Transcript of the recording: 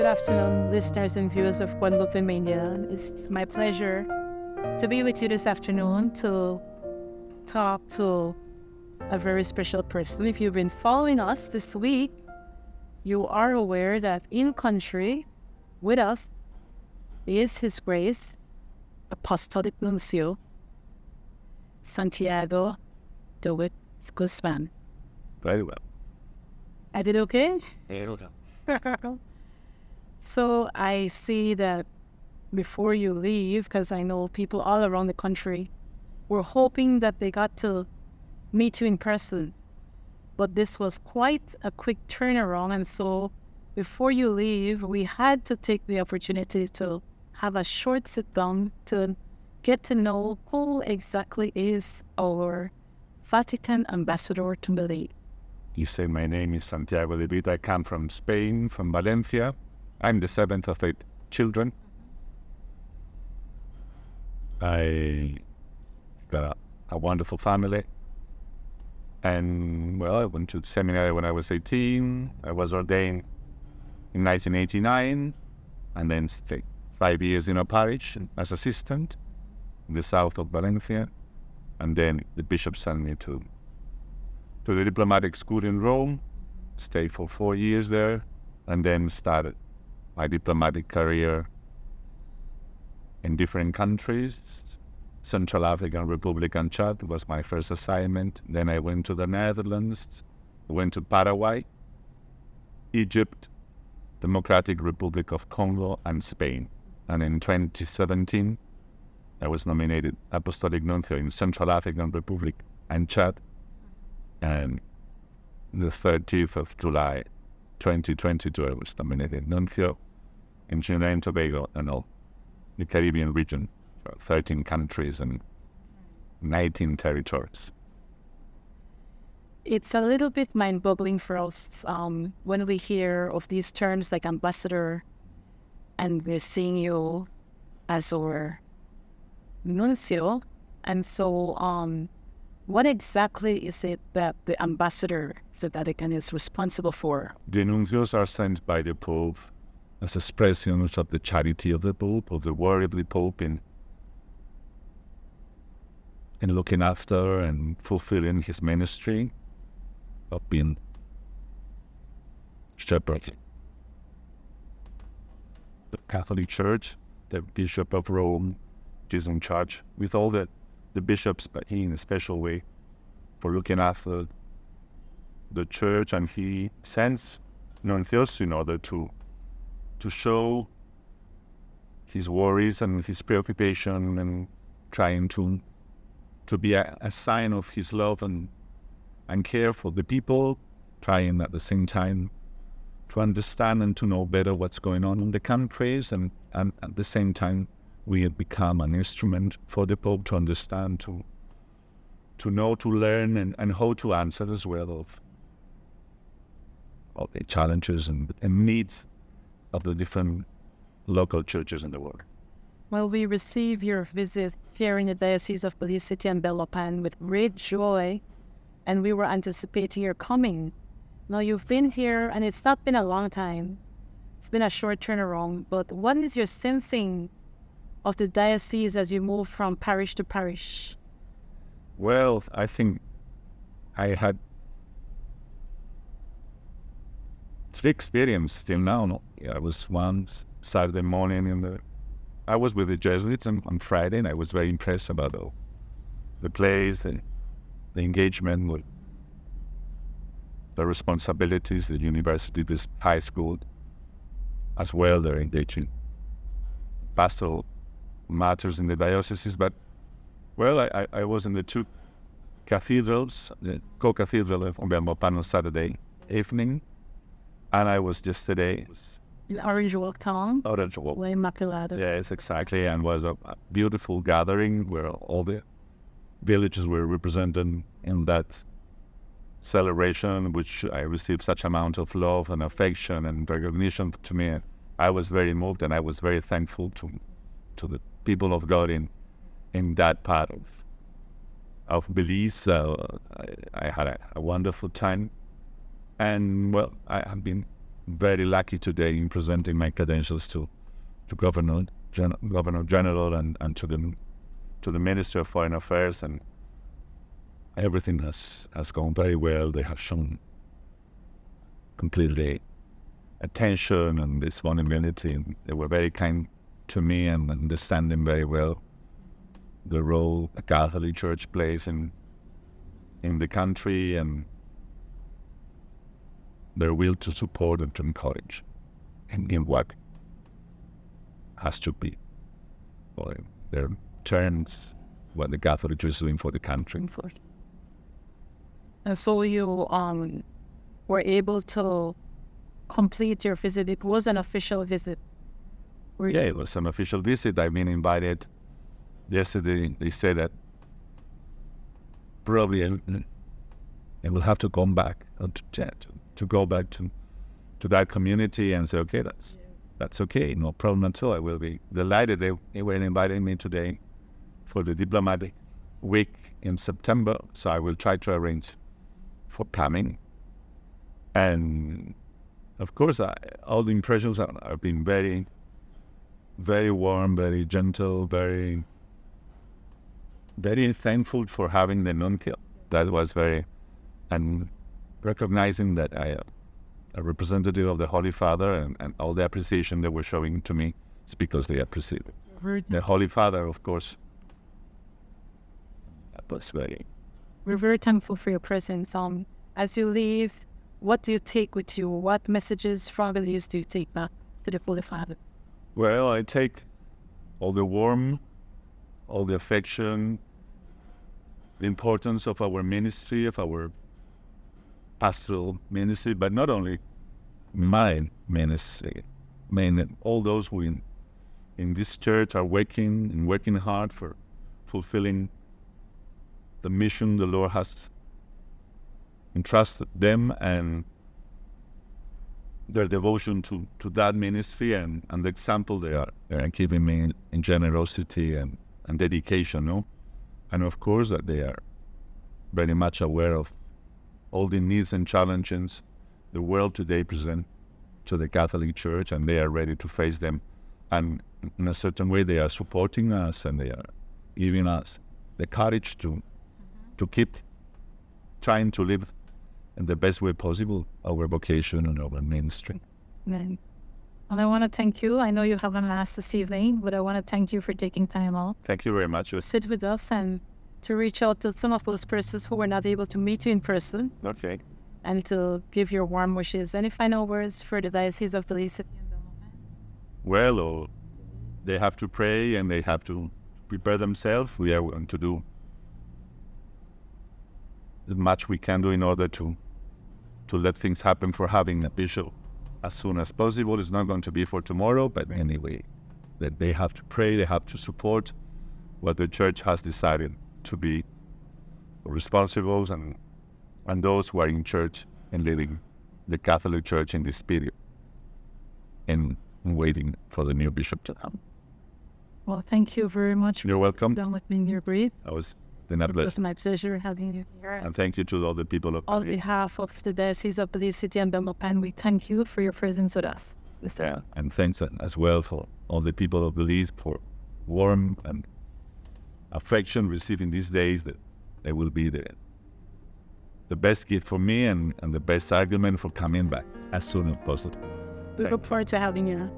afternoon, listeners and viewers of Guadalupe Mania. It's my pleasure to be with you this afternoon to talk to a very special person. If you've been following us this week, you are aware that in country with us is His Grace, Apostolic Nuncio, Santiago De Wit Guzman. Very well. I did okay? Very well. So I see that before you leave, because I know people all around the country were hoping that they got to meet you in person. But this was quite a quick turnaround. And so before you leave, we had to take the opportunity to have a short sit down to get to know who exactly is our Vatican ambassador to Belize. You say my name is Santiago De Wit. I come from Spain, from Valencia. I'm the seventh of 8 children. I got a wonderful family. And, well, I went to seminary when I was 18. I was ordained in 1989. And then stayed 5 years in a parish as assistant in the south of Valencia. And then the bishop sent me to the diplomatic school in Rome, stayed for 4 years there, and then started my diplomatic career in different countries. Central African Republic and Chad was my first assignment. Then I went to the Netherlands, went to Paraguay, Egypt, Democratic Republic of Congo, and Spain. And in 2017, I was nominated Apostolic Nuncio in Central African Republic and Chad. And the 30th of July, 2022, I was nominated Nuncio in Trinidad and Tobago and all the Caribbean region, 13 countries and 19 territories. It's a little bit mind-boggling for us when we hear of these terms like ambassador, and we're seeing you as our nuncio. And so what exactly is it that the ambassador of the Vatican is responsible for? The nuncios are sent by the Pope as expressions of the charity of the Pope, of the work of the Pope in looking after and fulfilling his ministry of being shepherd. The Catholic Church, the Bishop of Rome, is in charge with all the bishops, but he in a special way for looking after the church, and he sends nuncios in order to show his worries and his preoccupation and trying to be a sign of his love and care for the people, trying at the same time to understand and to know better what's going on in the countries, and at the same time we have become an instrument for the Pope to understand, to know, to learn, and how to answer as well of the challenges and needs of the different local churches in the world. Well, we received your visit here in the Diocese of Belize City and Belmopan with great joy, and we were anticipating your coming. Now, you've been here, and it's not been a long time. It's been a short turnaround, but what is your sensing of the diocese as you move from parish to parish? Well, I think I had 3 experiences till now. No? I was one Saturday morning I was with the Jesuits on Friday, and I was very impressed about the place, the engagement with the responsibilities, the university, this high school, as well. They're engaged in pastoral matters in the dioceses. But, well, I was in the 2 cathedrals, the co-cathedral of Belmopan on Saturday evening, and I was yesterday In Orange Walk Town? Orange Walk. La Immaculada. Yes, exactly, and was a beautiful gathering where all the villages were represented in that celebration, which I received such amount of love and affection and recognition to me. I was very moved, and I was very thankful to the people of God in that part of Belize. I had a wonderful time, and well, I have been very lucky today in presenting my credentials to Governor General and to the Minister of Foreign Affairs, and everything has gone very well. They have shown completely attention and disponibility, and they were very kind to me and understanding very well the role the Catholic Church plays in the country, and their will to support and to encourage in what has to be, or their turns, what the Catholic Church is doing for the country. And so you were able to complete your visit. It was an official visit. Yeah, it was an official visit. I've been invited. Yesterday they said that probably I will have to come back to go back to that community and say, okay, that's okay, no problem at all. I will be delighted. They were inviting me today for the diplomatic week in September, so I will try to arrange for coming. And of course, all the impressions have been very, very warm, very gentle, very, very thankful for having the nuncio. That was very, and recognizing that I am a representative of the Holy Father, and all the appreciation they were showing to me is because they appreciate it. The Holy Father, of course, that was very... We're very thankful for your presence. As you leave, what do you take with you? What messages from Belize do you take back to the Holy Father? Well, I take all the warmth, all the affection, the importance of our ministry, of our pastoral ministry, but not only my ministry. I mean, all those who in this church are working hard for fulfilling the mission the Lord has entrusted them, and their devotion to that ministry, and the example they are giving me in generosity and dedication, no? And of course that they are very much aware of all the needs and challenges the world today present to the Catholic Church, and they are ready to face them. And in a certain way, they are supporting us, and they are giving us the courage to keep trying to live in the best way possible our vocation and our ministry. Amen. And I want to thank you. I know you have a mass this evening, but I want to thank you for taking time out. Thank you very much. Sit with us and to reach out to some of those persons who were not able to meet you in person. Okay. And to give your warm wishes. Any final words for the Diocese of Belize? Well, they have to pray and they have to prepare themselves. We are going to do as much we can do in order to let things happen for having a bishop as soon as possible. It's not going to be for tomorrow, but anyway, that they have to pray, they have to support what the Church has decided to be responsible and those who are in church and leading the Catholic Church in this period and waiting for the new bishop to come. Well, thank you very much. You're welcome. Don't let me in your breath. It was It was my pleasure having you here. And thank you to all the people of On behalf of the Diocese of Belize City and Belmopan, we thank you for your presence with us. Yeah, and thanks as well for all the people of Belize for warm and affection received in these days. That they will be the best gift for me and the best argument for coming back as soon as possible. We look forward to having you.